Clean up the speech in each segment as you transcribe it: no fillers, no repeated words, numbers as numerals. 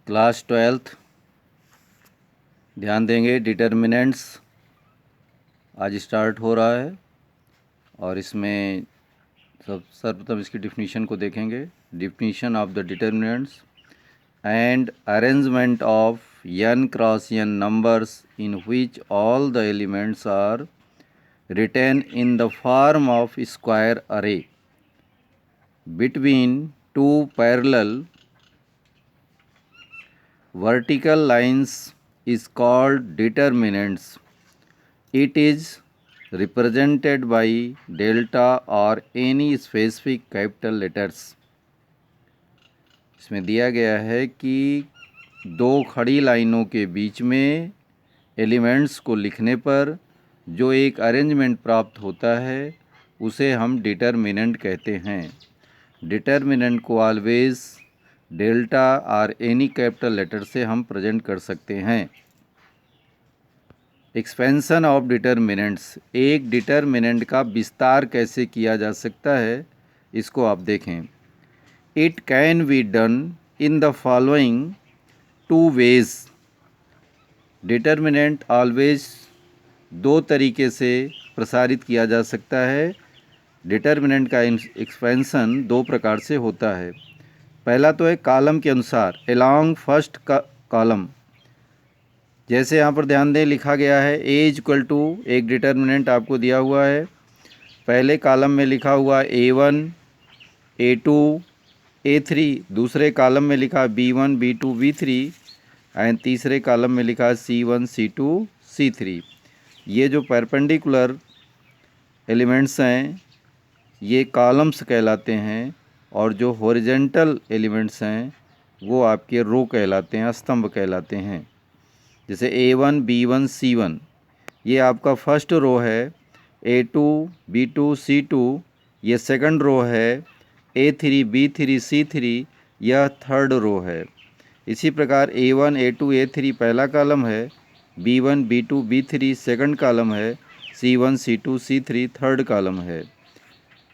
Class 12th ध्यान देंगे। Determinants आज स्टार्ट हो रहा है और इसमें सर्वप्रथम इसकी डिफिनीशन को देखेंगे। Definition of the determinants and arrangement of n cross n numbers in which all the elements are written in the form of square array between two parallel vertical lines is called determinants. It is represented by delta or any specific capital letters. इसमें दिया गया है कि दो खड़ी लाइनों के बीच में एलिमेंट्स को लिखने पर जो एक अरेंजमेंट प्राप्त होता है उसे हम डिटर्मिनेंट कहते हैं। डिटर्मिनेंट को ऑलवेज डेल्टा और एनी कैपिटल लेटर से हम प्रेजेंट कर सकते हैं। एक्सपेंशन ऑफ डिटर्मिनेंट्स, एक डिटर्मिनेंट का विस्तार कैसे किया जा सकता है इसको आप देखें। It can be done in the following two ways. Determinant always दो तरीके से प्रसारित किया जा सकता है। डिटर्मिनेंट का एक्सपेंशन दो प्रकार से होता है। पहला तो है कॉलम के अनुसार, अलोंग फर्स्ट कॉलम। जैसे यहाँ पर ध्यान दें, लिखा गया है ए इक्वल टू, एक डिटर्मिनेंट आपको दिया हुआ है। पहले कॉलम में लिखा हुआ A1 A2 A3, दूसरे कॉलम में लिखा B1 B2 B3 एंड तीसरे कॉलम में लिखा C1 C2 C3। ये जो परपेंडिकुलर एलिमेंट्स हैं ये कॉलम्स कहलाते हैं और जो हॉरिजेंटल एलिमेंट्स हैं वो आपके रो कहलाते हैं, स्तंभ कहलाते हैं। जैसे A1 B1 C1 ये आपका फर्स्ट रो है, A2 B2 C2 ये सेकंड रो है, A3 B3 C3 यह थर्ड रो है। इसी प्रकार A1 A2 A3 पहला कॉलम है, B1 B2 B3 second column है, C1 C2 C3 third column है।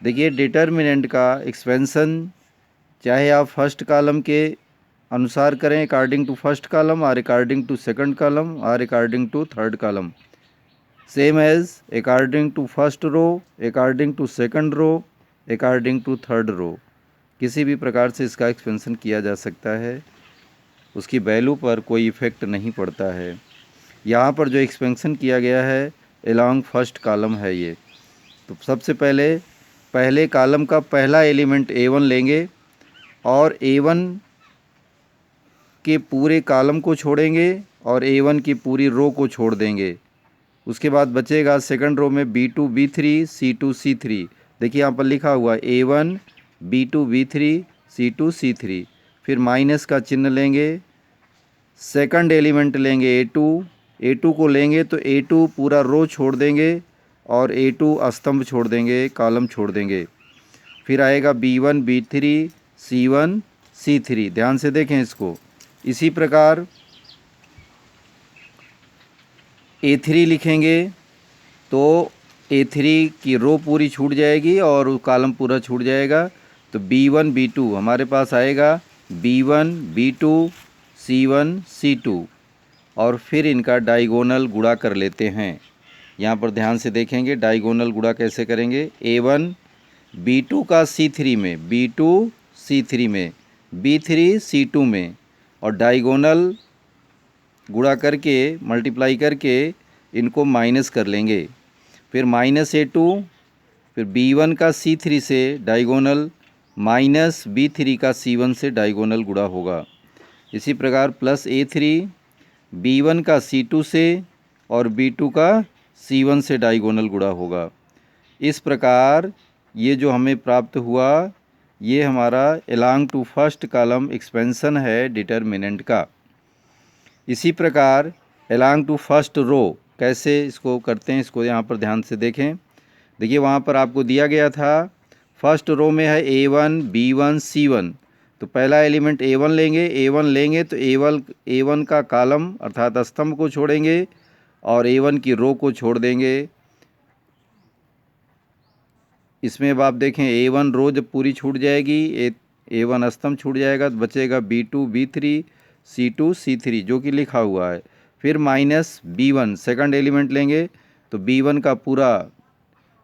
देखिए डिटर्मिनेंट का एक्सपेंशन चाहे आप फर्स्ट कॉलम के अनुसार करें, अकॉर्डिंग टू फर्स्ट कॉलम, और अकॉर्डिंग टू सेकंड कॉलम, और according to third column, same as according to first row, according to second row, according to third row, किसी भी प्रकार से इसका एक्सपेंशन किया जा सकता है। उसकी वैल्यू पर कोई इफ़ेक्ट नहीं पड़ता है। यहाँ पर जो एक्सपेंशन किया गया है अलोंग फर्स्ट कॉलम है ये। तो सबसे पहले कॉलम का पहला एलिमेंट A1 लेंगे और A1 के पूरे कॉलम को छोड़ेंगे और A1 की पूरी रो को छोड़ देंगे। उसके बाद बचेगा सेकंड रो में B2 B3 C2 C3। देखिए यहाँ पर लिखा हुआ A1 B2 B3 C2 C3। फिर माइनस का चिन्ह लेंगे, सेकंड एलिमेंट लेंगे A2 को लेंगे तो A2 पूरा रो छोड़ देंगे और A2 स्तंभ छोड़ देंगे, कॉलम छोड़ देंगे। फिर आएगा B1 B3 C1 C3। ध्यान से देखें इसको। इसी प्रकार A3 लिखेंगे तो A3 की रो पूरी छूट जाएगी और कॉलम पूरा छूट जाएगा। तो B1 B2 हमारे पास आएगा B1 B2 C1 C2 और फिर इनका डायगोनल गुणा कर लेते हैं। यहाँ पर ध्यान से देखेंगे डायगोनल गुणा कैसे करेंगे। A1 B2 का C3 में, B2 C3 में, B3 C2 में, और डायगोनल गुणा करके, मल्टीप्लाई करके इनको माइनस कर लेंगे। फिर माइनस A2, फिर B1 का C3 से डायगोनल माइनस B3 का C1 से डायगोनल गुणा होगा। इसी प्रकार प्लस A3 B1 का C2 से और B2 का C1 से डायगोनल गुणा होगा। इस प्रकार ये जो हमें प्राप्त हुआ ये हमारा along to first column expansion है डिटर्मिनेंट का। इसी प्रकार अलोंग टू फर्स्ट रो कैसे इसको करते हैं, इसको यहाँ पर ध्यान से देखें। देखिए वहाँ पर आपको दिया गया था फर्स्ट रो में है A1 B1 C1। तो पहला एलिमेंट A1 लेंगे तो A1 का कॉलम अर्थात स्तंभ को छोड़ेंगे और A1 की रो को छोड़ देंगे। इसमें अब आप देखें A1 रो जब पूरी छूट जाएगी, A1 स्तंभ छूट जाएगा तो बचेगा B2 B3 C2 C3 जो कि लिखा हुआ है। फिर माइनस B1 सेकंड एलिमेंट लेंगे तो B1 का पूरा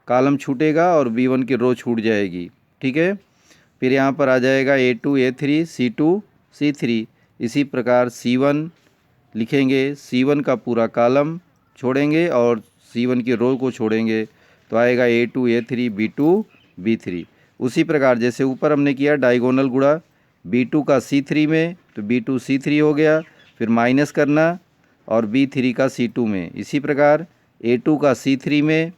कॉलम छूटेगा और B1 की रो छूट जाएगी। ठीक है, फिर यहाँ पर आ जाएगा A2 A3 C2 C3। इसी प्रकार C1 लिखेंगे, C1 का पूरा कॉलम छोड़ेंगे और C1 की रो को छोड़ेंगे तो आएगा A2 A3 B2 B3। उसी प्रकार जैसे ऊपर हमने किया डायगोनल गुणा B2 का C3 में तो B2 C3 हो गया, फिर माइनस करना और B3 का C2 में। इसी प्रकार A2 का C3 में,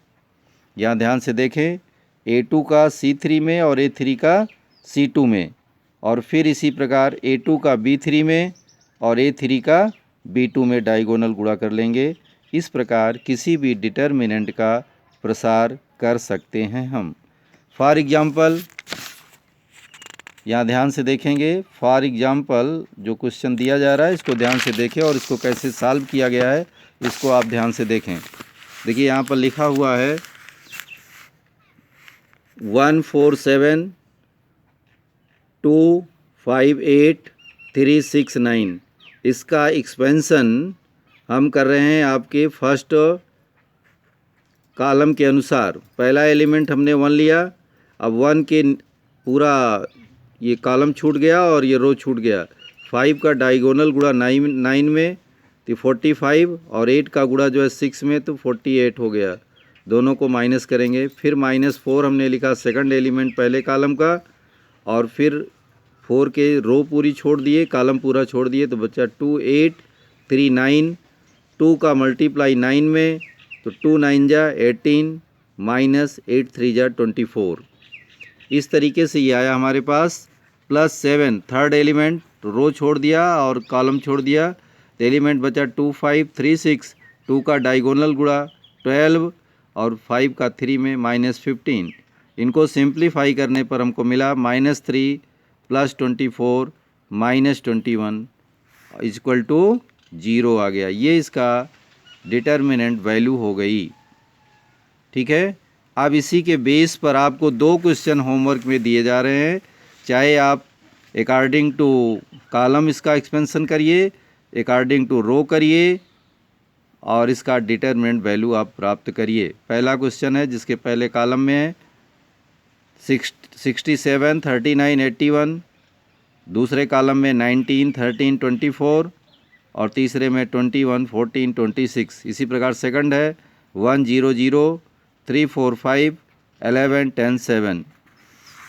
यहाँ ध्यान से देखें, A2 का C3 में और A3 का C2 में, और फिर इसी प्रकार A2 का B3 में और A3 का B2 में डायगोनल गुणा कर लेंगे। इस प्रकार किसी भी डिटर्मिनेंट का प्रसार कर सकते हैं हम। फॉर एग्जाम्पल यहाँ ध्यान से देखेंगे, फॉर एग्जाम्पल जो क्वेश्चन दिया जा रहा है इसको ध्यान से देखें और इसको कैसे सॉल्व किया गया है इसको आप ध्यान से देखें। देखिए यहाँ पर लिखा हुआ है 147,258,369। इसका एक्सपेंशन हम कर रहे हैं आपके फर्स्ट कॉलम के अनुसार। पहला एलिमेंट हमने 1 लिया, अब 1 के पूरा ये कॉलम छूट गया और ये रो छूट गया। 5 का डायगोनल गुणा 9 में तो 45 और 8 का गुणा जो है 6 में तो 48 हो गया। दोनों को माइनस करेंगे, फिर -4 हमने लिखा सेकंड एलिमेंट पहले कॉलम का, और फिर 4 के रो पूरी छोड़ दिए, कॉलम पूरा छोड़ दिए तो बचा 2839। 2 का मल्टीप्लाई 9 में तो 2 9 जा 18 -8 3 जा 24। इस तरीके से ये आया हमारे पास। +7 थर्ड एलिमेंट रो छोड़ दिया और कॉलम छोड़ दिया तो एलिमेंट बचा 2536। 2 का डायगोनल गुणा 12 और 5 का 3 में -15। इनको सिंप्लीफाई करने पर हमको मिला -3 + 24 -21 इक्वल टू 0 आ गया। ये इसका डिटर्मिनेंट वैल्यू हो गई। ठीक है, अब इसी के बेस पर आपको 2 क्वेश्चन होमवर्क में दिए जा रहे हैं। चाहे आप अकॉर्डिंग टू कॉलम इसका एक्सपेंशन करिए, अकॉर्डिंग टू रो करिए और इसका डिटरमिनेंट वैल्यू आप प्राप्त करिए। पहला क्वेश्चन है जिसके पहले कॉलम में है 67 39 81, दूसरे कॉलम में 19 13 24 और तीसरे में 21 14 26। इसी प्रकार सेकंड है 1 0 0 3 4 5 11 10 7।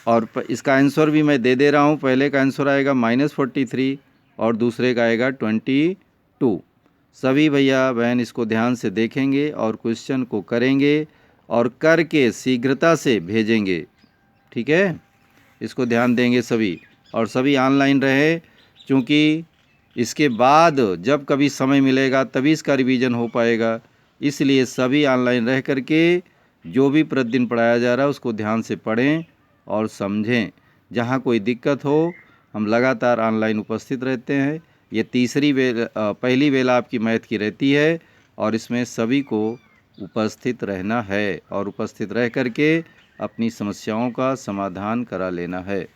और इसका आंसर भी मैं दे रहा हूँ। पहले का आंसर आएगा -43 और दूसरे का आएगा 22। सभी भैया बहन इसको ध्यान से देखेंगे और क्वेश्चन को करेंगे और करके शीघ्रता से भेजेंगे। ठीक है, इसको ध्यान देंगे सभी, और सभी ऑनलाइन रहे, क्योंकि इसके बाद जब कभी समय मिलेगा तभी इसका रिवीजन हो पाएगा। इसलिए सभी ऑनलाइन रह करके जो भी प्रतिदिन पढ़ाया जा रहा है उसको ध्यान से पढ़ें और समझें। जहाँ कोई दिक्कत हो हम लगातार ऑनलाइन उपस्थित रहते हैं। ये पहली वेला आपकी मैथ की रहती है और इसमें सभी को उपस्थित रहना है और उपस्थित रह करके अपनी समस्याओं का समाधान करा लेना है।